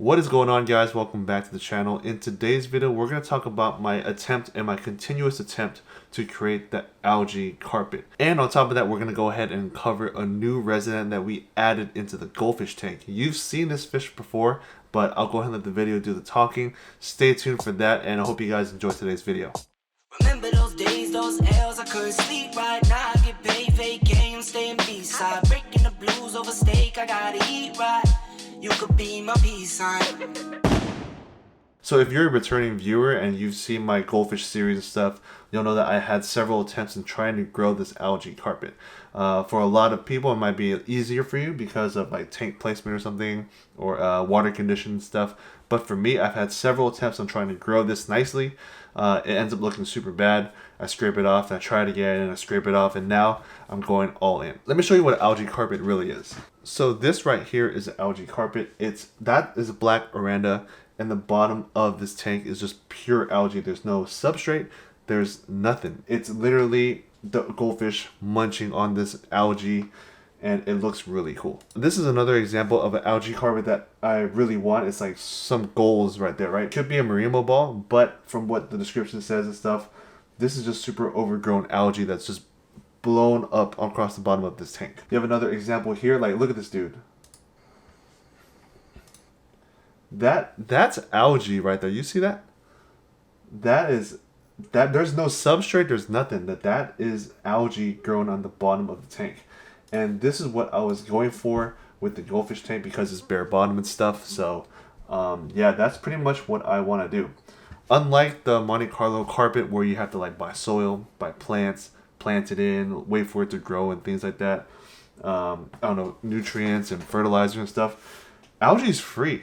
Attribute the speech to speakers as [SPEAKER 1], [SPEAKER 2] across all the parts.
[SPEAKER 1] What is going on, guys? Welcome back to the channel. In today's video, we're going to talk about my attempt and my continuous attempt to create the algae carpet. And on top of that, we're going to go ahead and cover a new resident that we added into the goldfish tank. You've seen this fish before, but I'll go ahead and let the video do the talking. Stay tuned for that, and I hope you guys enjoy today's video.
[SPEAKER 2] Remember those days, those L's, I couldn't sleep right now. I get paid, fake game, staying B-side. Breaking the blues over steak, I gotta eat right. You could be my peace sign.
[SPEAKER 1] So if you're a returning viewer and you've seen my goldfish series and stuff, you'll know that I had several attempts in trying to grow this algae carpet. For a lot of people, it might be easier for you because of like tank placement or something, or water conditions stuff. But for me, I've had several attempts on trying to grow this nicely. It ends up looking super bad. I scrape it off, and I try it again, and I scrape it off, and now I'm going all in. Let me show you what algae carpet really is. So this right here is an algae carpet. That is a black oranda, and the bottom of this tank is just pure algae. There's no substrate. There's nothing. It's literally the goldfish munching on this algae, and it looks really cool. This is another example of an algae carpet that I really want. It's like some goals right there, right? Could be a Marimo ball, but from what the description says and stuff, this is just super overgrown algae that's just blown up across the bottom of this tank. You have another example here. Like, look at this dude. That's algae right there. You see that? There's no substrate, there's nothing. That is algae growing on the bottom of the tank. And this is what I was going for with the goldfish tank because it's bare bottom and stuff. So yeah, that's pretty much what I want to do. Unlike the Monte Carlo carpet where you have to like buy soil, buy plants, plant it in, wait for it to grow and things like that. I don't know, nutrients and fertilizer and stuff. Algae is free.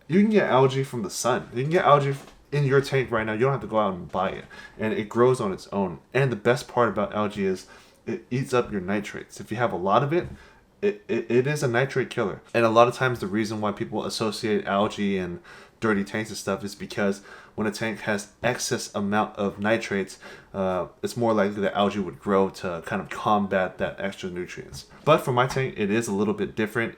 [SPEAKER 1] You can get algae from the sun. You can get algae in your tank right now. You don't have to go out and buy it. And it grows on its own. And the best part about algae is it eats up your nitrates. If you have a lot of it, it is a nitrate killer. And a lot of times the reason why people associate algae and dirty tanks and stuff is because when a tank has excess amount of nitrates, it's more likely that algae would grow to kind of combat that extra nutrients. But for my tank, it is a little bit different.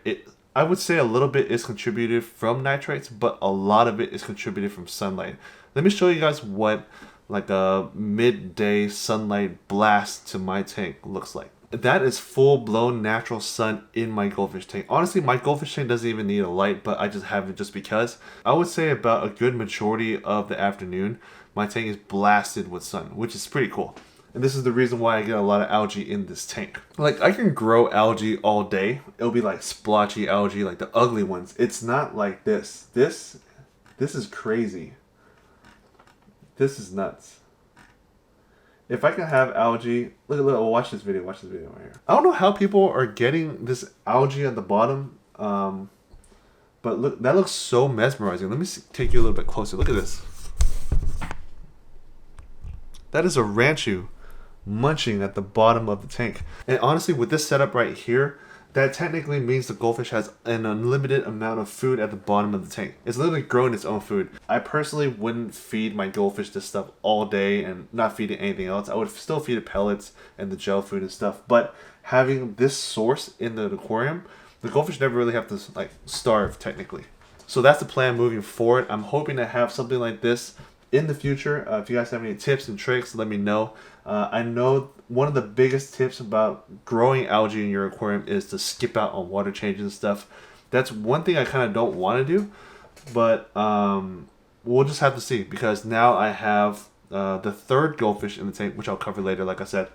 [SPEAKER 1] I would say a little bit is contributed from nitrates, but a lot of it is contributed from sunlight. Let me show you guys what like a midday sunlight blast to my tank looks like. That is full-blown natural sun in my goldfish tank. Honestly, my goldfish tank doesn't even need a light, but I just have it just because. I would say about a good majority of the afternoon, my tank is blasted with sun, which is pretty cool. And this is the reason why I get a lot of algae in this tank. Like, I can grow algae all day. It'll be like splotchy algae, like the ugly ones. It's not like this. This is crazy. This is nuts. If I can have algae, look, watch this video right here. I don't know how people are getting this algae at the bottom, but look, that looks so mesmerizing. Let me take you a little bit closer. Look at this. That is a ranchu munching at the bottom of the tank. And honestly, with this setup right here, that technically means the goldfish has an unlimited amount of food at the bottom of the tank. It's literally growing its own food. I personally wouldn't feed my goldfish this stuff all day and not feed it anything else. I would still feed it pellets and the gel food and stuff. But having this source in the aquarium, the goldfish never really have to like starve technically. So that's the plan moving forward. I'm hoping to have something like this in the future. If you guys have any tips and tricks, let me know. I know one of the biggest tips about growing algae in your aquarium is to skip out on water changes and stuff. That's one thing I kind of don't want to do, but we'll just have to see because now I have the third goldfish in the tank, which I'll cover later. Like I said,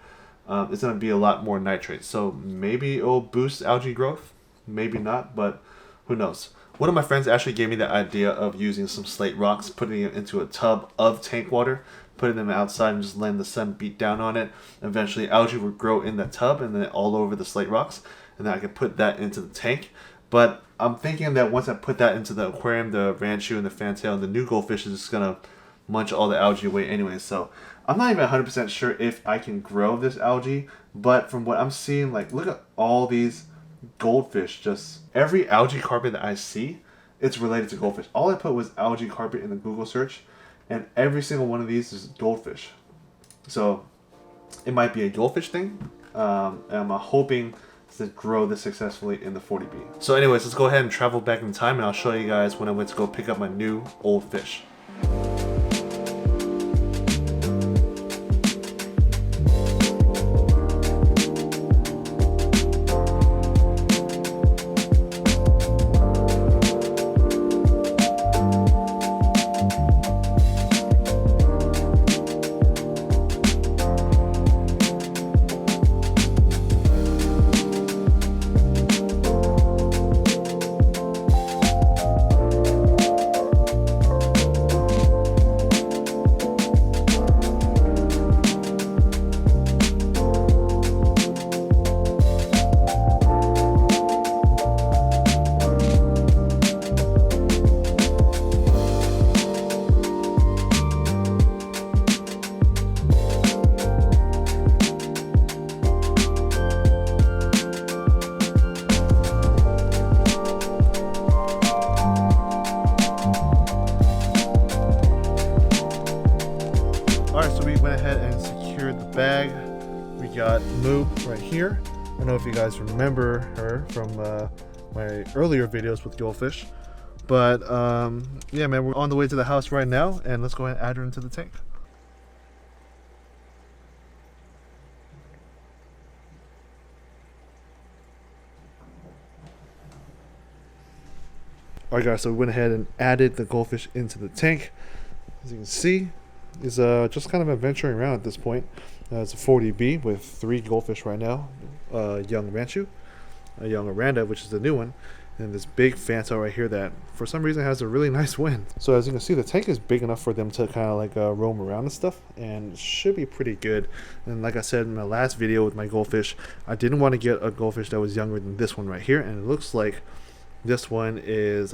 [SPEAKER 1] it's going to be a lot more nitrates. So maybe it'll boost algae growth, maybe not, but who knows. One of my friends actually gave me the idea of using some slate rocks, putting it into a tub of tank water, putting them outside and just letting the sun beat down on it. Eventually algae would grow in that tub and then all over the slate rocks, and then I could put that into the tank. But I'm thinking that once I put that into the aquarium, the ranchu and the fantail and the new goldfish is just gonna munch all the algae away anyway. So I'm not even 100% sure if I can grow this algae, but from what I'm seeing, like look at all these goldfish. Just every algae carpet that I see, it's related to goldfish. All I put was algae carpet in the Google search, and every single one of these is goldfish. So it might be a goldfish thing. I'm hoping to grow this successfully in the 40B. So anyways, let's go ahead and travel back in time and I'll show you guys when I went to go pick up my new old fish. Alright, so we went ahead and secured the bag. We got Moo right here. I don't know if you guys remember her from my earlier videos with Goldfish. But yeah, man, we're on the way to the house right now, and let's go ahead and add her into the tank. Alright guys, so we went ahead and added the Goldfish into the tank. As you can see, is just kind of adventuring around at this point. It's a 40B with 3 goldfish right now. Young Ranchu, a young Aranda, which is the new one, and this big Fanta right here that for some reason has a really nice wind. So as you can see, the tank is big enough for them to kind of like roam around and stuff, and it should be pretty good. And like I said in my last video with my goldfish, I didn't want to get a goldfish that was younger than this one right here, and it looks like this one is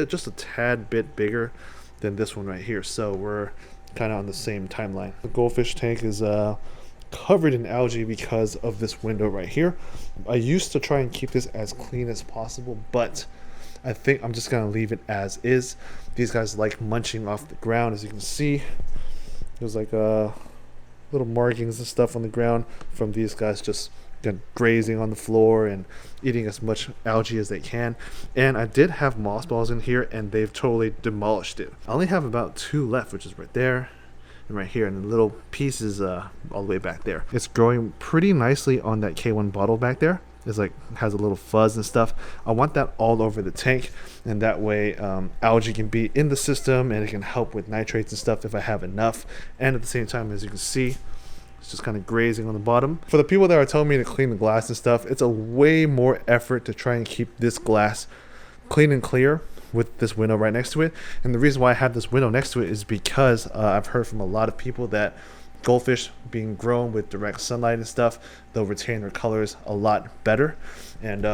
[SPEAKER 1] just a tad bit bigger than this one right here. So we're kind of on the same timeline. The goldfish tank is covered in algae because of this window right here. I used to try and keep this as clean as possible, but I think I'm just gonna leave it as is. These guys like munching off the ground. As you can see, there's like little markings and stuff on the ground from these guys just grazing on the floor and eating as much algae as they can. And I did have moss balls in here, and they've totally demolished it. I only have about 2 left, which is right there and right here, and the little pieces all the way back there. It's growing pretty nicely on that K1 bottle back there. It's like has a little fuzz and stuff. I want that all over the tank, and that way algae can be in the system and it can help with nitrates and stuff if I have enough. And at the same time, as you can see, it's just kind of grazing on the bottom. For the people that are telling me to clean the glass and stuff, it's a way more effort to try and keep this glass clean and clear with this window right next to it. And the reason why I have this window next to it is because I've heard from a lot of people that goldfish being grown with direct sunlight and stuff, they'll retain their colors a lot better. And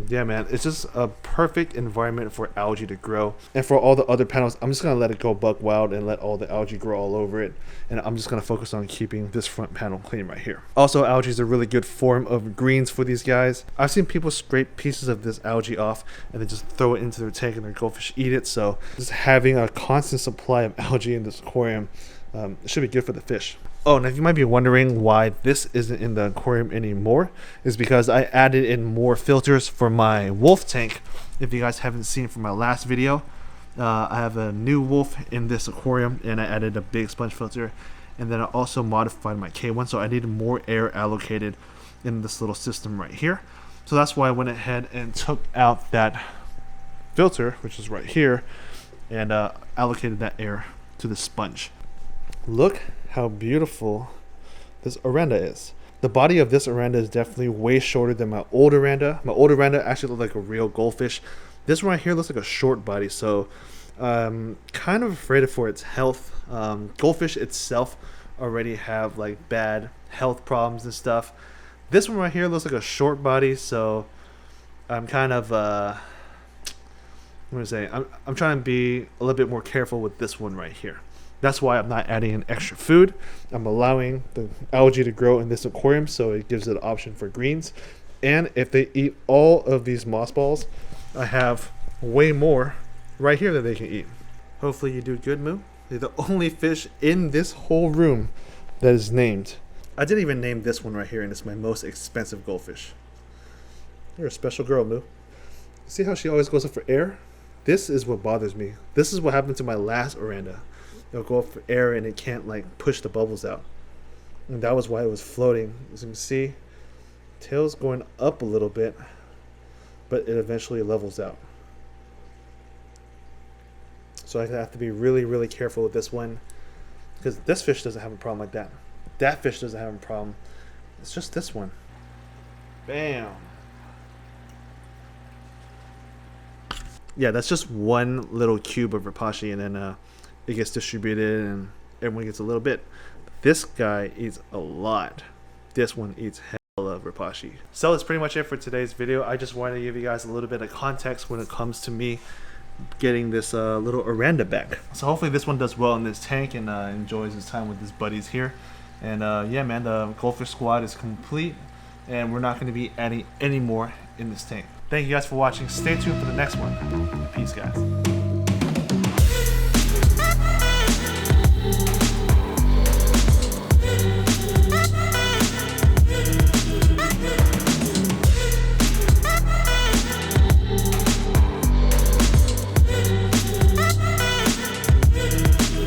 [SPEAKER 1] yeah, man, it's just a perfect environment for algae to grow. And for all the other panels, I'm just gonna let it go buck wild and let all the algae grow all over it, and I'm just gonna focus on keeping this front panel clean right here. Also, algae is a really good form of greens for these guys. I've seen people scrape pieces of this algae off and then just throw it into their tank and their goldfish eat it. So just having a constant supply of algae in this aquarium should be good for the fish. Oh, and if you might be wondering why this isn't in the aquarium anymore, is because I added in more filters for my wolf tank. If you guys haven't seen from my last video, I have a new wolf in this aquarium, and I added a big sponge filter, and then I also modified my K1, so I needed more air allocated in this little system right here. So that's why I went ahead and took out that filter, which is right here, and allocated that air to the sponge. Look how beautiful this Aranda is. The body of this Aranda is definitely way shorter than my old Aranda. My old Aranda actually looked like a real goldfish. This one right here looks like a short body, so kind of afraid for its health. Goldfish itself already have like bad health problems and stuff. This one right here looks like a short body, so I'm kind of I'm trying to be a little bit more careful with this one right here. That's why I'm not adding in extra food. I'm allowing the algae to grow in this aquarium, so it gives it an option for greens. And if they eat all of these moss balls, I have way more right here that they can eat. Hopefully you do good, Moo. They're the only fish in this whole room that is named. I didn't even name this one right here, and it's my most expensive goldfish. You're a special girl, Moo. See how she always goes up for air? This is what bothers me. This is what happened to my last Oranda. It'll go up for air and it can't like push the bubbles out. And that was why it was floating. As you can see, tail's going up a little bit, but it eventually levels out. So I have to be really, really careful with this one, because this fish doesn't have a problem like that. That fish doesn't have a problem. It's just this one. Bam. Yeah, that's just one little cube of Rapashi, and then it gets distributed and everyone gets a little bit. This guy eats a lot. This one eats hella of Rapashi. So that's pretty much it for today's video. I just wanted to give you guys a little bit of context when it comes to me getting this little Oranda back. So hopefully this one does well in this tank and enjoys his time with his buddies here. And yeah, man, the Goldfish squad is complete, and we're not going to be adding any more in this tank. Thank you guys for watching. Stay tuned for the next one. Peace, guys.